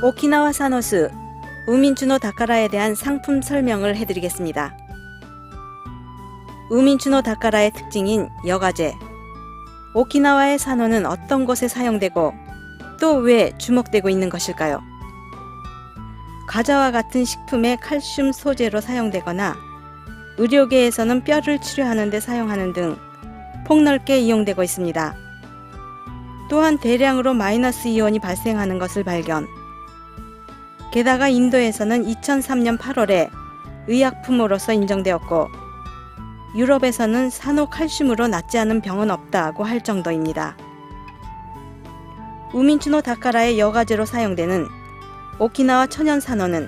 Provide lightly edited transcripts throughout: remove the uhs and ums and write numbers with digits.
오키나와 사노스 우민추노 다카라에 대한 상품 설명을 해드리겠습니다. 우민추노 다카라의 특징인 여과제. 오키나와의 산호는 어떤 곳에 사용되고 또 왜 주목되고 있는 것일까요? 과자와 같은 식품의 칼슘 소재로 사용되거나 의료계에서는 뼈를 치료하는 데 사용하는 등 폭넓게 이용되고 있습니다. 또한 대량으로 마이너스 이온이 발생하는 것을 발견. 게다가 인도에서는 2003년 8월에 의약품으로서 인정되었고 유럽에서는 산호칼슘으로 낫지 않은 병은 없다고 할 정도입니다. 우민추노 다카라의 여과제로 사용되는 오키나와 천연산호는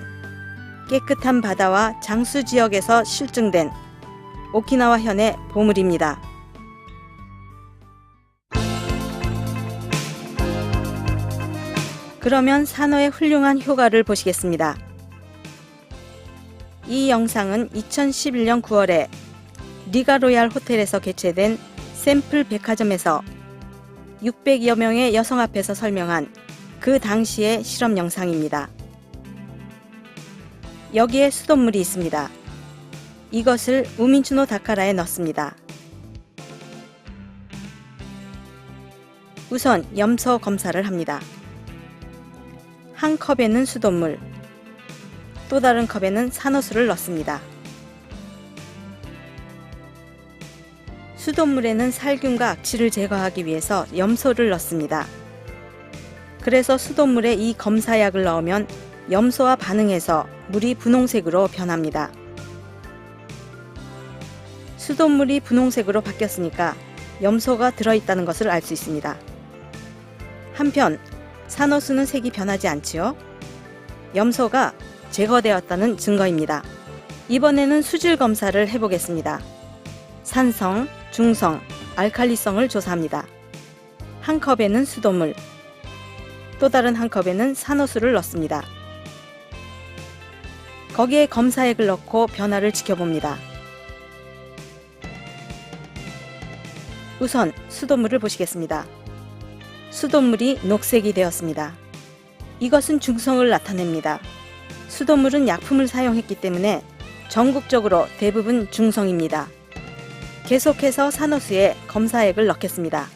깨끗한 바다와 장수 지역에서 실증된 오키나와현의 보물입니다. 그러면 산호의 훌륭한 효과를 보시겠습니다. 이 영상은 2011년 9월에 리가로얄 호텔에서 개최된 샘플 백화점에서 600여 명의 여성 앞에서 설명한 그 당시의 실험 영상입니다. 여기에 수돗물이 있습니다. 이것을 우민추노 다카라에 넣습니다. 우선 염소 검사를 합니다. 한 컵에는 수돗물, 또 다른 컵에는 산호수를 넣습니다. 수돗물에는 살균과 악취를 제거하기 위해서 염소를 넣습니다. 그래서 수돗물에 이 검사약을 넣으면 염소와 반응해서 물이 분홍색으로 변합니다. 수돗물이 분홍색으로 바뀌었으니까 염소가 들어있다는 것을 알 수 있습니다. 한편 산호수는 색이 변하지 않지요? 염소가 제거되었다는 증거입니다. 이번에는 수질 검사를 해보겠습니다. 산성, 중성, 알칼리성을 조사합니다. 한 컵에는 수돗물, 또 다른 한 컵에는 산호수를 넣습니다. 거기에 검사액을 넣고 변화를 지켜봅니다. 우선 수돗물을 보시겠습니다. 수돗물이 녹색이 되었습니다. 이것은 중성을 나타냅니다. 수돗물은 약품을 사용했기 때문에 전국적으로 대부분 중성입니다. 계속해서 산호수에 검사액을 넣겠습니다.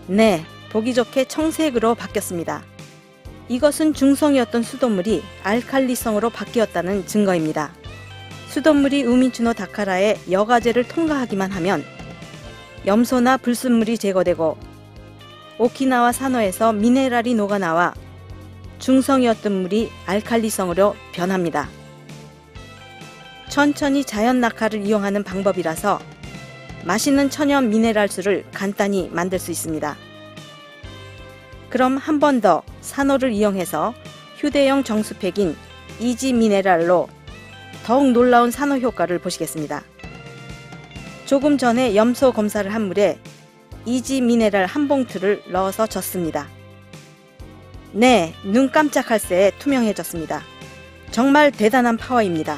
네, 보기 좋게 청색으로 바뀌었습니다. 이것은 중성이었던 수돗물이 알칼리성으로 바뀌었다는 증거입니다. 수돗물이 우민추노 다카라의 여과제를 통과하기만 하면 염소나 불순물이 제거되고 오키나와 산호에서 미네랄이 녹아나와 중성이었던 물이 알칼리성으로 변합니다. 천천히 자연 낙하를 이용하는 방법이라서 맛있는 천연 미네랄수를 간단히 만들 수 있습니다. 그럼 한 번 더 산호를 이용해서 휴대용 정수팩인 이지 미네랄로 더욱 놀라운 산호 효과를 보시겠습니다. 조금 전에 염소 검사를 한 물에 이지 미네랄 한 봉투를 넣어서 젓습니다. 네, 눈 깜짝할 새에 투명해졌습니다. 정말 대단한 파워입니다.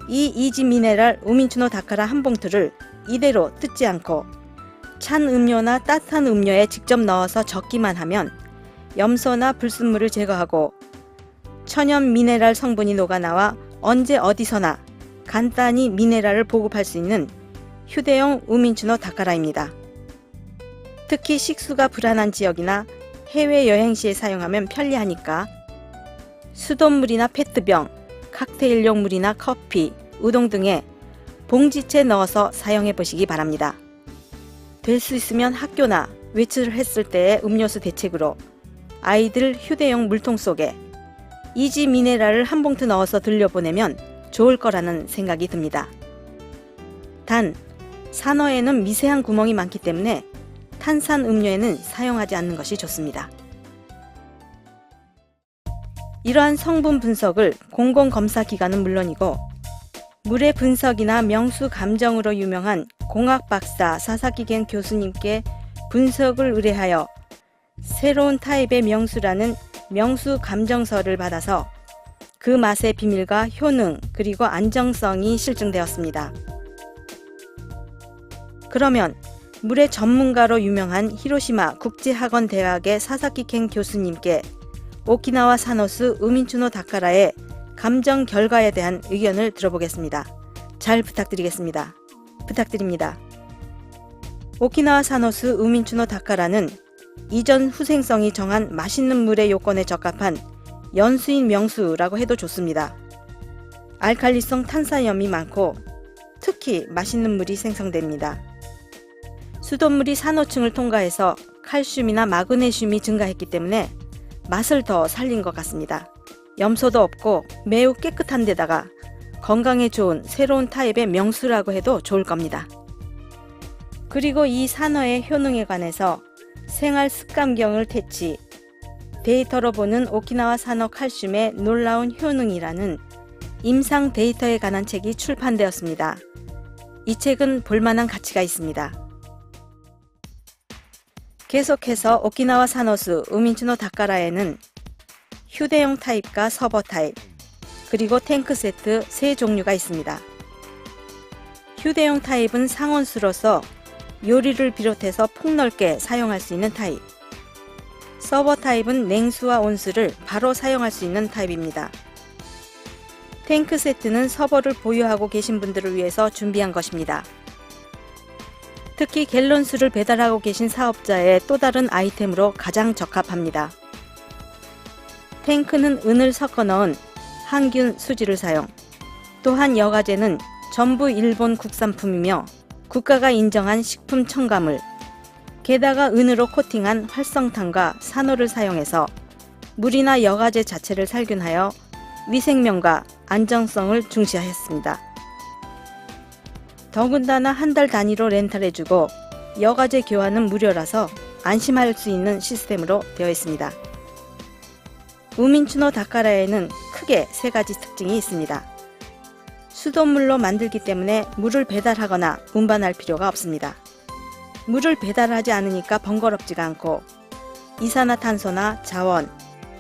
이 이지 미네랄 우민추노 다카라 한 봉투를 이대로 뜯지 않고 찬 음료나 따뜻한 음료에 직접 넣어서 젓기만 하면 염소나 불순물을 제거하고 천연 미네랄 성분이 녹아나와 언제 어디서나 간단히 미네랄을 보급할 수 있는 휴대용 우민추노 다카라입니다. 특히 식수가 불안한 지역이나 해외여행 시에 사용하면 편리하니까 수돗물이나 페트병, 칵테일용 물이나 커피, 우동 등에 봉지채 넣어서 사용해 보시기 바랍니다. 될 수 있으면 학교나 외출을 했을 때의 음료수 대책으로 아이들 휴대용 물통 속에 이지 미네랄을 한 봉투 넣어서 들려보내면 좋을 거라는 생각이 듭니다. 단, 산호에는 미세한 구멍이 많기 때문에 탄산 음료에는 사용하지 않는 것이 좋습니다. 이러한 성분 분석을 공공검사기관은 물론이고 물의 분석이나 명수 감정으로 유명한 공학 박사 사사기겐 교수님께 분석을 의뢰하여 새로운 타입의 명수라는 명수 감정서를 받아서 그 맛의 비밀과 효능 그리고 안정성이 실증되었습니다. 그러면 물의 전문가로 유명한 히로시마 국제학원대학의 사사키 켄 교수님께 오키나와 사노스 우민추노 다카라의 감정 결과에 대한 의견을 들어보겠습니다. 잘 부탁드립니다. 오키나와 사노스 우민추노 다카라는 이전 후생성이 정한 맛있는 물의 요건에 적합한 연수인 명수라고 해도 좋습니다. 알칼리성 탄산염이 많고 특히 맛있는 물이 생성됩니다. 수돗물이 산호층을 통과해서 칼슘이나 마그네슘이 증가했기 때문에 맛을 더 살린 것 같습니다. 염소도 없고 매우 깨끗한 데다가 건강에 좋은 새로운 타입의 명수라고 해도 좋을 겁니다. 그리고 이 산어의 효능에 관해서 생활 습관경을 퇴치, 데이터로 보는 오키나와 산어 칼슘의 놀라운 효능이라는 임상 데이터에 관한 책이 출판되었습니다. 이 책은 볼만한 가치가 있습니다. 계속해서 오키나와 사노스 우민추노 다카라에는 휴대용 타입과 서버 타입, 그리고 탱크 세트 세 종류가 있습니다. 휴대용 타입은 상온수로서 요리를 비롯해서 폭넓게 사용할 수 있는 타입. 서버 타입은 냉수와 온수를 바로 사용할 수 있는 타입입니다. 탱크 세트는 서버를 보유하고 계신 분들을 위해서 준비한 것입니다. 특히 갤런수를 배달하고 계신 사업자의 또 다른 아이템으로 가장 적합합니다. 탱크는 은을 섞어 넣은 항균 수지를 사용. 또한 여과제는 전부 일본 국산품이며 국가가 인정한 식품 첨가물, 게다가 은으로 코팅한 활성탄과 산호를 사용해서 물이나 여과제 자체를 살균하여 위생명과 안정성을 중시하였습니다. 더군다나 한 달 단위로 렌탈해주고 여과제 교환은 무료라서 안심할 수 있는 시스템으로 되어 있습니다. 우민추노 다카라에는 크게 세 가지 특징이 있습니다. 수돗물로 만들기 때문에 물을 배달하거나 운반할 필요가 없습니다. 물을 배달하지 않으니까 번거롭지가 않고 이산화탄소나 자원,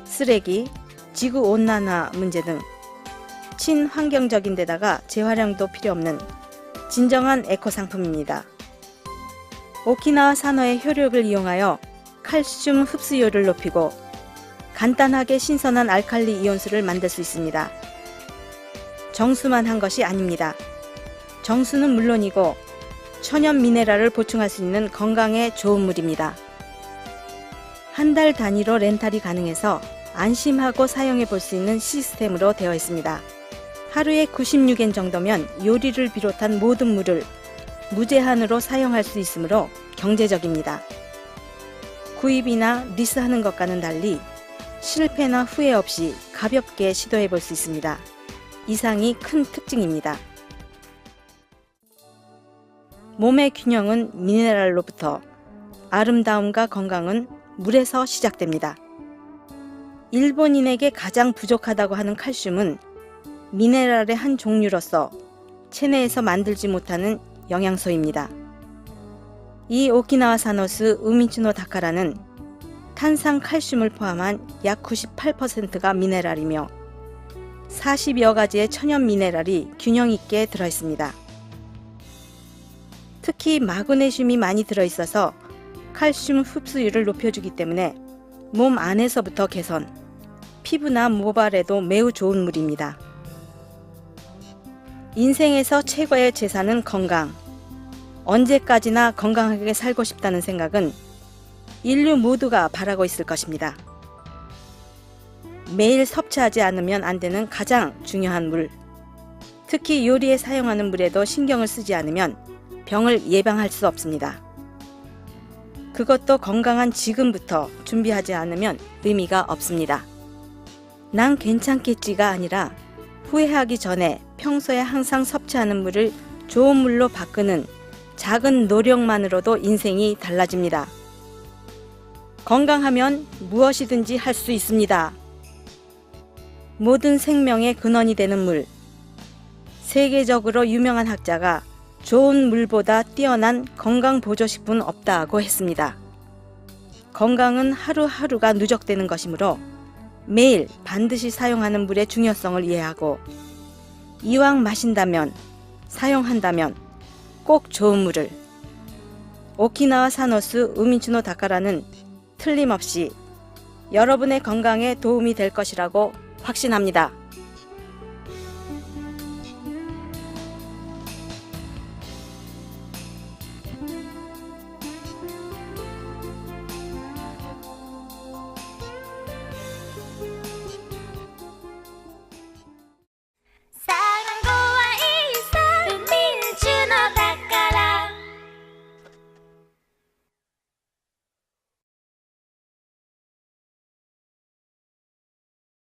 쓰레기, 지구온난화 문제 등 친환경적인 데다가 재활용도 필요 없는 진정한 에코 상품입니다. 오키나와 산어의 효력을 이용하여 칼슘 흡수율을 높이고 간단하게 신선한 알칼리 이온수를 만들 수 있습니다. 정수만 한 것이 아닙니다. 정수는 물론이고 천연 미네랄을 보충할 수 있는 건강에 좋은 물입니다. 한 달 단위로 렌탈이 가능해서 안심하고 사용해 볼 수 있는 시스템으로 되어 있습니다. 하루에 96엔 정도면 요리를 비롯한 모든 물을 무제한으로 사용할 수 있으므로 경제적입니다. 구입이나 리스하는 것과는 달리 실패나 후회 없이 가볍게 시도해 볼 수 있습니다. 이상이 큰 특징입니다. 몸의 균형은 미네랄로부터, 아름다움과 건강은 물에서 시작됩니다. 일본인에게 가장 부족하다고 하는 칼슘은 미네랄의 한 종류로서 체내에서 만들지 못하는 영양소입니다. 이 오키나와 사노스 우민추노 다카라는 탄산 칼슘을 포함한 약 98%가 미네랄이며 40여 가지의 천연 미네랄이 균형 있게 들어있습니다. 특히 마그네슘이 많이 들어있어서 칼슘 흡수율을 높여주기 때문에 몸 안에서부터 개선, 피부나 모발에도 매우 좋은 물입니다. 인생에서 최고의 재산은 건강. 언제까지나 건강하게 살고 싶다는 생각은 인류 모두가 바라고 있을 것입니다. 매일 섭취하지 않으면 안 되는 가장 중요한 물. 특히 요리에 사용하는 물에도 신경을 쓰지 않으면 병을 예방할 수 없습니다. 그것도 건강한 지금부터 준비하지 않으면 의미가 없습니다. 난 괜찮겠지가 아니라 후회하기 전에 평소에 항상 섭취하는 물을 좋은 물로 바꾸는 작은 노력만으로도 인생이 달라집니다. 건강하면 무엇이든지 할 수 있습니다. 모든 생명의 근원이 되는 물. 세계적으로 유명한 학자가 좋은 물보다 뛰어난 건강보조식품은 없다고 했습니다. 건강은 하루하루가 누적되는 것이므로 매일 반드시 사용하는 물의 중요성을 이해하고 이왕 마신다면, 사용한다면 꼭 좋은 물을, 오키나와 사노스 우민추노 다카라는 틀림없이 여러분의 건강에 도움이 될 것이라고 확신합니다.